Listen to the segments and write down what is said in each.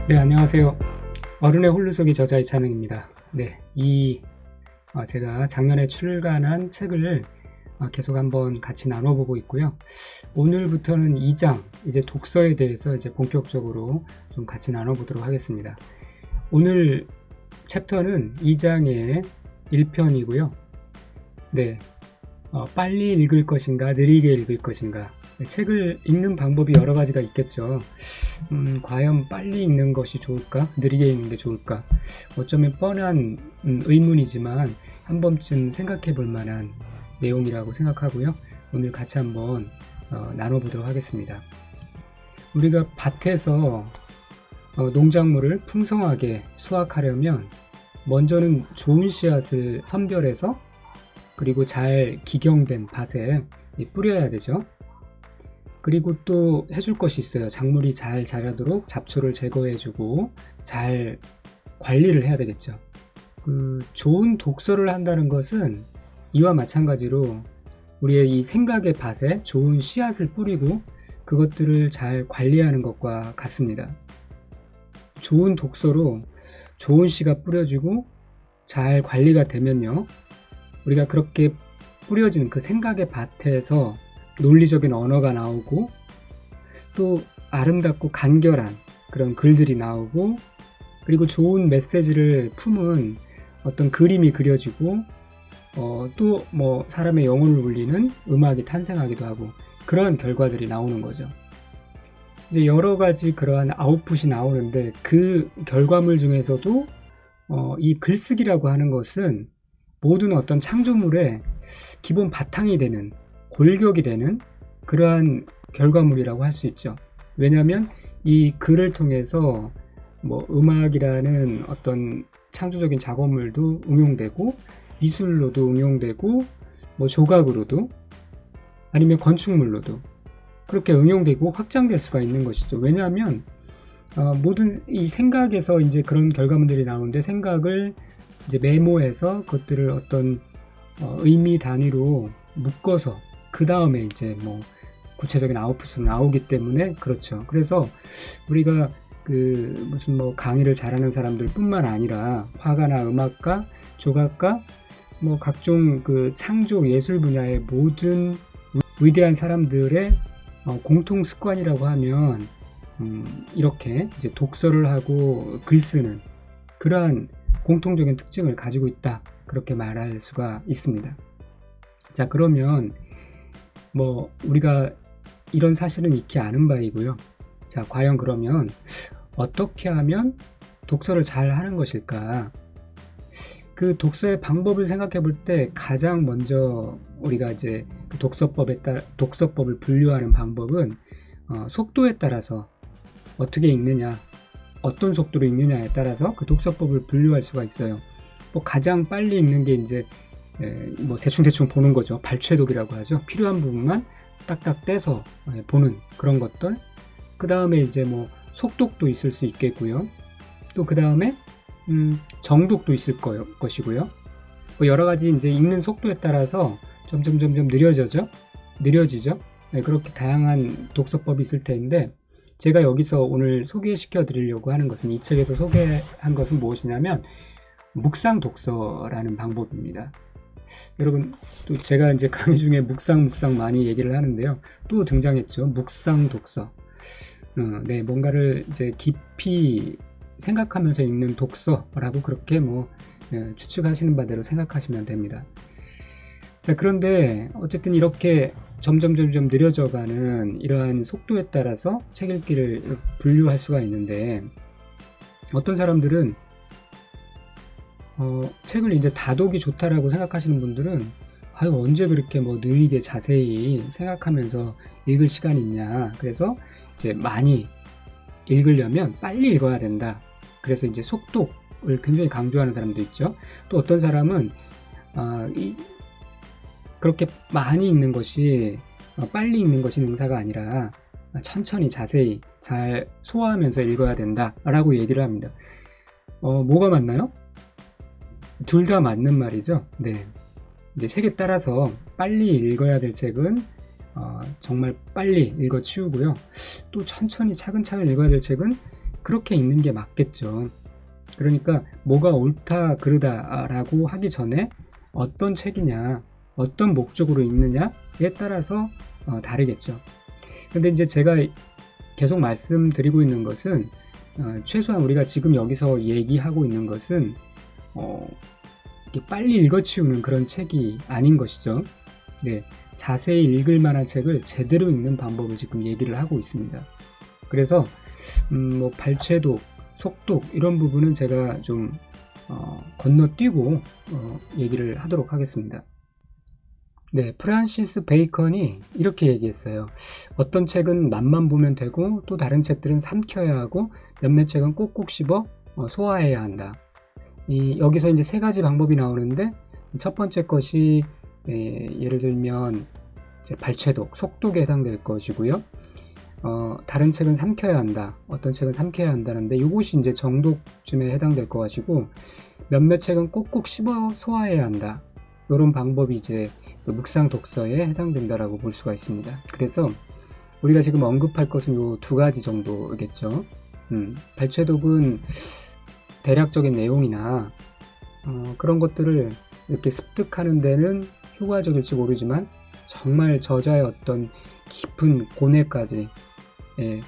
네, 안녕하세요. 어른의 홀로서기 저자 이찬웅입니다. 네, 제가 작년에 출간한 책을 계속 한번 같이 나눠보고 있고요. 오늘부터는 2장, 이제 독서에 대해서 이제 본격적으로 좀 같이 나눠보도록 하겠습니다. 오늘 챕터는 2장의 1편이고요. 네, 빨리 읽을 것인가, 느리게 읽을 것인가. 책을 읽는 방법이 여러 가지가 있겠죠. 과연 빨리 읽는 것이 좋을까? 느리게 읽는 게 좋을까? 어쩌면 뻔한 의문이지만 한 번쯤 생각해 볼 만한 내용이라고 생각하고요. 오늘 같이 한번 나눠보도록 하겠습니다. 우리가 밭에서 농작물을 풍성하게 수확하려면 먼저는 좋은 씨앗을 선별해서 그리고 잘 기경된 밭에 뿌려야 되죠. 그리고 또 해줄 것이 있어요. 작물이 잘 자라도록 잡초를 제거해주고 잘 관리를 해야 되겠죠. 좋은 독서를 한다는 것은 이와 마찬가지로 우리의 이 생각의 밭에 좋은 씨앗을 뿌리고 그것들을 잘 관리하는 것과 같습니다. 좋은 독서로 좋은 씨가 뿌려지고 잘 관리가 되면요. 우리가 그렇게 뿌려진 그 생각의 밭에서 논리적인 언어가 나오고 또 아름답고 간결한 그런 글들이 나오고 그리고 좋은 메시지를 품은 어떤 그림이 그려지고 또 뭐 사람의 영혼을 울리는 음악이 탄생하기도 하고 그런 결과들이 나오는 거죠. 이제 여러 가지 그러한 아웃풋이 나오는데 그 결과물 중에서도 이 글쓰기라고 하는 것은 모든 어떤 창조물의 기본 바탕이 되는 골격이 되는 그러한 결과물이라고 할 수 있죠. 왜냐하면 이 글을 통해서 뭐 음악이라는 어떤 창조적인 작업물도 응용되고 미술로도 응용되고 뭐 조각으로도 아니면 건축물로도 그렇게 응용되고 확장될 수가 있는 것이죠. 왜냐하면 모든 이 생각에서 이제 그런 결과물들이 나오는데 생각을 이제 메모해서 그것들을 어떤 의미 단위로 묶어서 그 다음에 이제 뭐 구체적인 아웃풋으로 나오기 때문에 그렇죠. 그래서 우리가 무슨 뭐 강의를 잘하는 사람들 뿐만 아니라 화가나 음악가, 조각가, 뭐 각종 그 창조 예술 분야의 모든 위대한 사람들의 공통 습관이라고 하면 이렇게 이제 독서를 하고 글 쓰는 그러한 공통적인 특징을 가지고 있다. 그렇게 말할 수가 있습니다. 자, 그러면 뭐 우리가 이런 사실은 익히 아는 바이고요. 자, 과연 그러면 어떻게 하면 독서를 잘 하는 것일까? 그 독서의 방법을 생각해 볼 때 가장 먼저 우리가 이제 그 독서법을 분류하는 방법은 속도에 따라서 어떻게 읽느냐, 어떤 속도로 읽느냐에 따라서 그 독서법을 분류할 수가 있어요. 뭐 가장 빨리 읽는 게 이제 뭐 대충 보는 거죠. 발췌독이라고 하죠. 필요한 부분만 딱딱 떼서 보는 그런 것들. 그 다음에 이제 뭐 속독도 있을 수 있겠고요. 또 그 다음에 정독도 있을 것이고요. 뭐 여러 가지 이제 읽는 속도에 따라서 점점 느려지죠. 그렇게 다양한 독서법이 있을 텐데 제가 여기서 오늘 소개시켜 드리려고 하는 것은 이 책에서 소개한 것은 무엇이냐면 묵상 독서라는 방법입니다. 여러분 또 제가 이제 강의 중에 묵상 많이 얘기를 하는데요. 또 등장했죠. 묵상 독서. 네, 뭔가를 이제 깊이 생각하면서 읽는 독서라고 그렇게 뭐 추측하시는 바대로 생각하시면 됩니다. 자, 그런데 어쨌든 이렇게 점점 느려져가는 이러한 속도에 따라서 책 읽기를 분류할 수가 있는데 어떤 사람들은 책을 이제 다독이 좋다라고 생각하시는 분들은 언제 그렇게 뭐 느리게 자세히 생각하면서 읽을 시간이 있냐. 그래서 이제 많이 읽으려면 빨리 읽어야 된다. 그래서 이제 속독을 굉장히 강조하는 사람도 있죠. 또 어떤 사람은 그렇게 많이 읽는 것이 빨리 읽는 것이 능사가 아니라 천천히 자세히 잘 소화하면서 읽어야 된다라고 얘기를 합니다. 뭐가 맞나요? 둘 다 맞는 말이죠. 네. 이제 책에 따라서 빨리 읽어야 될 책은 정말 빨리 읽어 치우고요. 또 천천히 차근차근 읽어야 될 책은 그렇게 읽는 게 맞겠죠. 그러니까 뭐가 옳다 그르다라고 하기 전에 어떤 책이냐, 어떤 목적으로 읽느냐에 따라서 다르겠죠. 근데 이제 제가 계속 말씀드리고 있는 것은 최소한 우리가 지금 여기서 얘기하고 있는 것은 빨리 읽어치우는 그런 책이 아닌 것이죠. 네, 자세히 읽을 만한 책을 제대로 읽는 방법을 지금 얘기를 하고 있습니다. 그래서 뭐 발췌독, 속독 이런 부분은 제가 좀 건너뛰고 얘기를 하도록 하겠습니다. 네, 프란시스 베이컨이 이렇게 얘기했어요. 어떤 책은 맛만 보면 되고 또 다른 책들은 삼켜야 하고 몇몇 책은 꼭꼭 씹어 소화해야 한다. 여기서 이제 세 가지 방법이 나오는데 첫 번째 것이 예를 들면 이제 발췌독, 속독에 해당될 것이고요. 다른 책은 삼켜야 한다. 어떤 책은 삼켜야 한다는데 이것이 이제 정독쯤에 해당될 것 같고 몇몇 책은 꼭꼭 씹어 소화해야 한다. 이런 방법이 이제 묵상 독서에 해당된다라고 볼 수가 있습니다. 그래서 우리가 지금 언급할 것은 이 두 가지 정도겠죠. 발췌독은 대략적인 내용이나 그런 것들을 이렇게 습득하는 데는 효과적일지 모르지만 정말 저자의 어떤 깊은 고뇌까지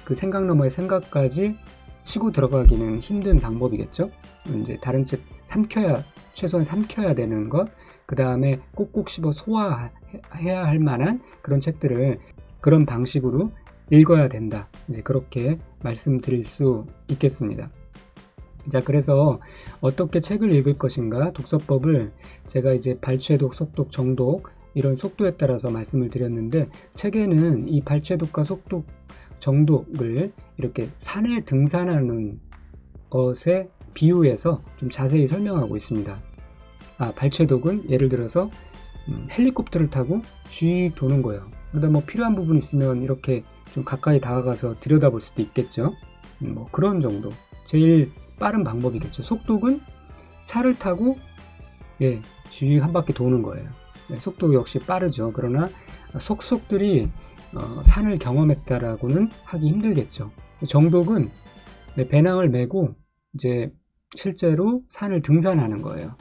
그 생각 너머의 생각까지 치고 들어가기는 힘든 방법이겠죠. 이제 다른 책 최소한 삼켜야 되는 것, 그 다음에 꼭꼭 씹어 소화해야 할 만한 그런 책들을 그런 방식으로 읽어야 된다. 이제 그렇게 말씀드릴 수 있겠습니다. 자, 그래서 어떻게 책을 읽을 것인가 독서법을 제가 이제 발췌독, 속독, 정독 이런 속도에 따라서 말씀을 드렸는데 책에는 이 발췌독과 속독, 정독을 이렇게 산에 등산하는 것에 비유해서 좀 자세히 설명하고 있습니다. 발췌독은 예를 들어서 헬리콥터를 타고 쥐 도는 거예요. 그러다 뭐 필요한 부분 있으면 이렇게 좀 가까이 다가가서 들여다볼 수도 있겠죠. 뭐 그런 정도. 제일 빠른 방법이겠죠. 속독은 차를 타고 쥐 한 바퀴 도는 거예요. 속독 역시 빠르죠. 그러나 속속들이 산을 경험했다라고는 하기 힘들겠죠. 정독은 배낭을 메고 이제 실제로 산을 등산하는 거예요.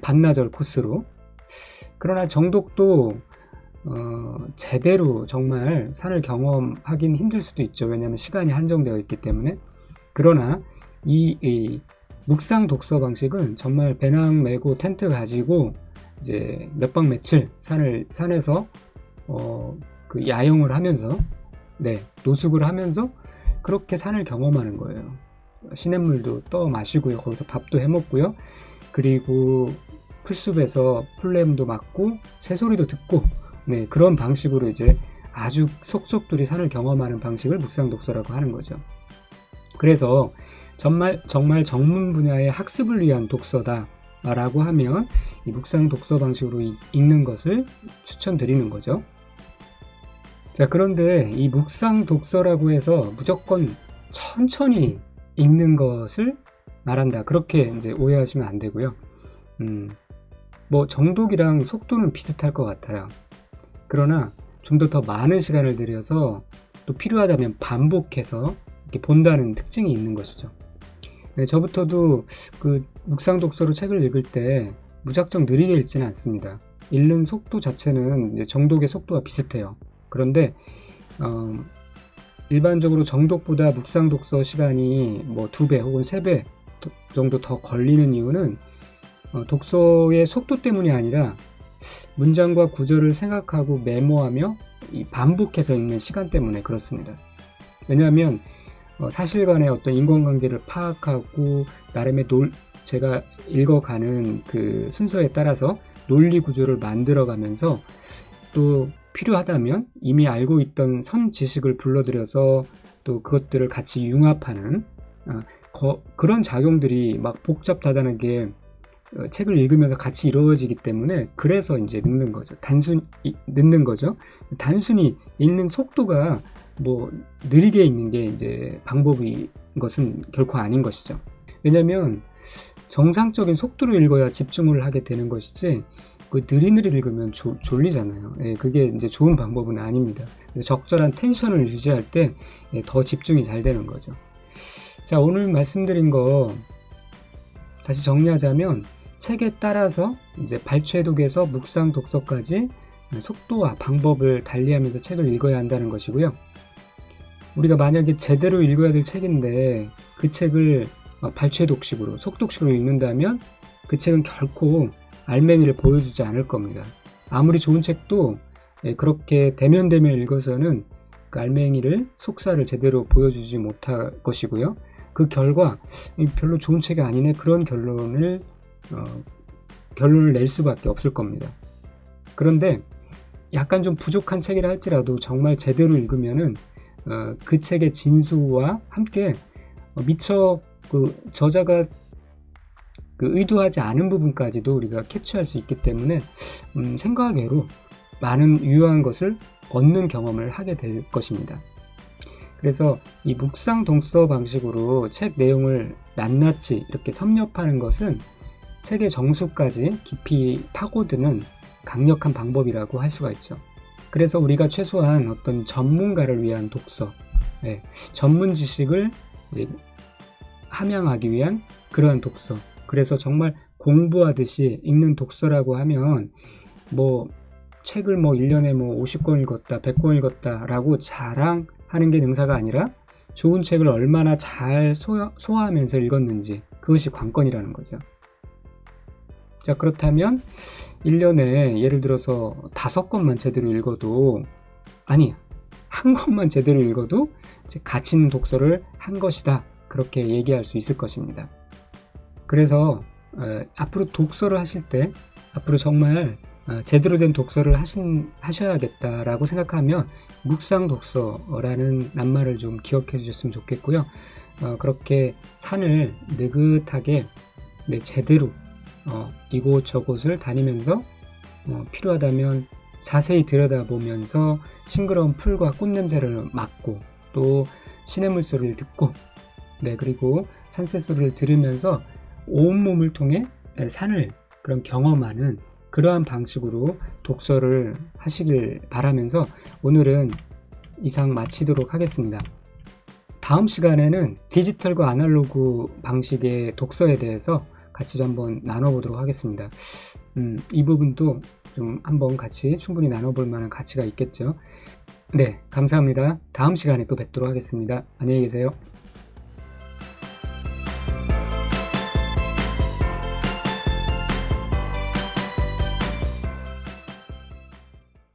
반나절 코스로. 그러나 정독도 제대로 정말 산을 경험하긴 힘들 수도 있죠. 왜냐하면 시간이 한정되어 있기 때문에. 그러나 이 묵상 독서 방식은 정말 배낭 메고 텐트 가지고 이제 몇 박 며칠 산에서 그 야영을 하면서 노숙을 하면서 그렇게 산을 경험하는 거예요. 시냇물도 떠 마시고요. 거기서 밥도 해 먹고요. 그리고 풀숲에서 풀냄도 맡고 새소리도 듣고 그런 방식으로 이제 아주 속속들이 산을 경험하는 방식을 묵상 독서라고 하는 거죠. 그래서 정말 전문 분야의 학습을 위한 독서다라고 하면 이 묵상 독서 방식으로 읽는 것을 추천드리는 거죠. 자, 그런데 이 묵상 독서라고 해서 무조건 천천히 읽는 것을 말한다. 그렇게 이제 오해하시면 안 되고요. 뭐 정독이랑 속도는 비슷할 것 같아요. 그러나 좀 더 많은 시간을 들여서 또 필요하다면 반복해서 이렇게 본다는 특징이 있는 것이죠. 저부터도 그 묵상 독서로 책을 읽을 때 무작정 느리게 읽지는 않습니다. 읽는 속도 자체는 이제 정독의 속도와 비슷해요. 그런데 일반적으로 정독보다 묵상 독서 시간이 뭐 2배 혹은 3배 정도 더 걸리는 이유는 독서의 속도 때문이 아니라 문장과 구절을 생각하고 메모하며 반복해서 읽는 시간 때문에 그렇습니다. 왜냐하면 사실간의 어떤 인과관계를 파악하고 나름의 제가 읽어가는 그 순서에 따라서 논리 구조를 만들어가면서 또 필요하다면 이미 알고 있던 선 지식을 불러들여서 또 그것들을 같이 융합하는 그런 작용들이 막 복잡하다는게 책을 읽으면서 같이 이루어지기 때문에 그래서 이제 늦는 거죠. 단순히 읽는 속도가 뭐 느리게 읽는 게 이제 방법인 것은 결코 아닌 것이죠. 왜냐하면 정상적인 속도로 읽어야 집중을 하게 되는 것이지 그 느리느리 읽으면 졸리잖아요. 그게 이제 좋은 방법은 아닙니다. 적절한 텐션을 유지할 때 더 집중이 잘 되는 거죠. 자, 오늘 말씀드린 거 다시 정리하자면 책에 따라서 이제 발췌독에서 묵상 독서까지 속도와 방법을 달리하면서 책을 읽어야 한다는 것이고요. 우리가 만약에 제대로 읽어야 될 책인데 그 책을 발췌독식으로 속독식으로 읽는다면 그 책은 결코 알맹이를 보여주지 않을 겁니다. 아무리 좋은 책도 그렇게 대면대면 읽어서는 그 알맹이를 속사를 제대로 보여주지 못할 것이고요. 그 결과 별로 좋은 책이 아니네, 그런 결론을 낼 수밖에 없을 겁니다. 그런데 약간 좀 부족한 책이라 할지라도 정말 제대로 읽으면은 그 책의 진수와 함께 미처 그 저자가 그 의도하지 않은 부분까지도 우리가 캐치할 수 있기 때문에 생각외로 많은 유효한 것을 얻는 경험을 하게 될 것입니다. 그래서 이 묵상 독서 방식으로 책 내용을 낱낱이 이렇게 섭렵하는 것은 책의 정수까지 깊이 파고드는 강력한 방법이라고 할 수가 있죠. 그래서 우리가 최소한 어떤 전문가를 위한 독서, 전문 지식을 이제 함양하기 위한 그러한 독서, 그래서 정말 공부하듯이 읽는 독서라고 하면 책을 1년에 50권 읽었다, 100권 읽었다 라고 자랑하는 게 능사가 아니라 좋은 책을 얼마나 잘 소화하면서 읽었는지, 그것이 관건이라는 거죠. 자, 그렇다면 1년에 예를 들어서 5권만 제대로 읽어도, 아니, 한 권만 제대로 읽어도 가치 있는 독서를 한 것이다, 그렇게 얘기할 수 있을 것입니다. 그래서 앞으로 독서를 하실 때 앞으로 정말 제대로 된 독서를 하셔야겠다라고 생각하면 묵상 독서라는 낱말을 좀 기억해 주셨으면 좋겠고요. 그렇게 산을 느긋하게 제대로 이곳저곳을 다니면서 필요하다면 자세히 들여다보면서 싱그러운 풀과 꽃냄새를 맡고 또 시냇물 소리를 듣고 그리고 산새 소리를 들으면서 온몸을 통해 산을 그런 경험하는 그러한 방식으로 독서를 하시길 바라면서 오늘은 이상 마치도록 하겠습니다. 다음 시간에는 디지털과 아날로그 방식의 독서에 대해서 같이 좀 한번 나눠보도록 하겠습니다. 이 부분도 좀 한번 같이 충분히 나눠볼 만한 가치가 있겠죠. 네, 감사합니다. 다음 시간에 또 뵙도록 하겠습니다. 안녕히 계세요.